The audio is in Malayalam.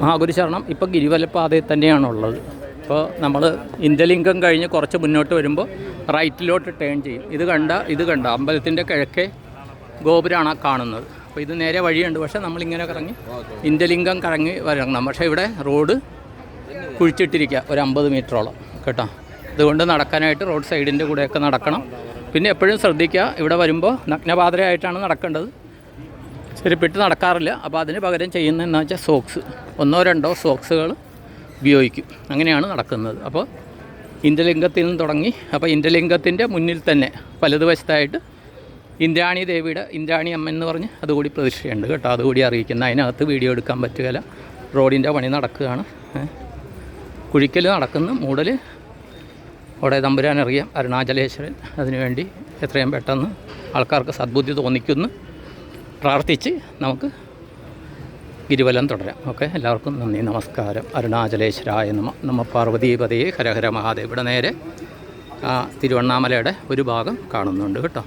മഹാഗുരു ശരണം ഇപ്പോൾ ഗിരിവലപാതയിൽ തന്നെയാണുള്ളത്. ഇപ്പോൾ നമ്മൾ ഇന്ദലിംഗം കഴിഞ്ഞ് കുറച്ച് മുന്നോട്ട് വരുമ്പോൾ റൈറ്റിലോട്ട് ടേൺ ചെയ്യും. ഇത് കണ്ട അമ്പലത്തിൻ്റെ കിഴക്കേ ഗോപുരമാണ് കാണുന്നത്. അപ്പോൾ ഇത് നേരെ വഴിയുണ്ട്. പക്ഷേ നമ്മളിങ്ങനെ കറങ്ങി ഇന്ദലിംഗം കറങ്ങി വരണം. പക്ഷേ ഇവിടെ റോഡ് കുഴിച്ചിട്ടിരിക്കുക ഒരു 50 മീറ്ററോളം കേട്ടോ. അതുകൊണ്ട് നടക്കാനായിട്ട് റോഡ് സൈഡിൻ്റെ കൂടെയൊക്കെ നടക്കണം. പിന്നെ എപ്പോഴും ശ്രദ്ധിക്കുക, ഇവിടെ വരുമ്പോൾ നഗ്നപാതരയായിട്ടാണ് നടക്കേണ്ടത്. ചെരുപ്പിട്ട് നടക്കാറില്ല. അപ്പോൾ അതിന് പകരം ചെയ്യുന്നതെന്ന് വെച്ചാൽ സോക്സ്, 1-2 സോക്സുകൾ ഉപയോഗിക്കും. അങ്ങനെയാണ് നടക്കുന്നത്. അപ്പോൾ ഇന്ദലിംഗത്തിൽ നിന്ന് തുടങ്ങി, അപ്പോൾ ഇന്ദലിംഗത്തിൻ്റെ മുന്നിൽ തന്നെ വലതുവശത്തായിട്ട് ഇന്ദ്രാണി ദേവിയുടെ ഇന്ദ്രാണി അമ്മ എന്ന് പറഞ്ഞ് അതുകൂടി പ്രതിഷ്ഠയുണ്ട് കേട്ടോ. അതുകൂടി അറിയിക്കുന്ന. അതിനകത്ത് വീഡിയോ എടുക്കാൻ പറ്റുകയില്ല, റോഡിൻ്റെ പണി നടക്കുകയാണ്. കുഴിക്കൽ നടക്കുന്നു, മൂടൽ അവിടെ തമ്പുരാനറിയാം, അരുണാചലേശ്വരൻ അതിനുവേണ്ടി എത്രയും പെട്ടെന്ന് ആൾക്കാർക്ക് സദ്ബുദ്ധി തോന്നിക്കുന്നു. പ്രാർത്ഥിച്ച് നമുക്ക് ഗിരിവലം തുടരാം. ഓക്കെ, എല്ലാവർക്കും നന്ദി, നമസ്കാരം. അരുണാചലേശ്വരായ നമ പാർവതീപതയെ ഹരഹര മഹാദേവ്. ഇവിടെ നേരെ തിരുവണ്ണാമലയുടെ ഒരു ഭാഗം കാണുന്നുണ്ട് കേട്ടോ.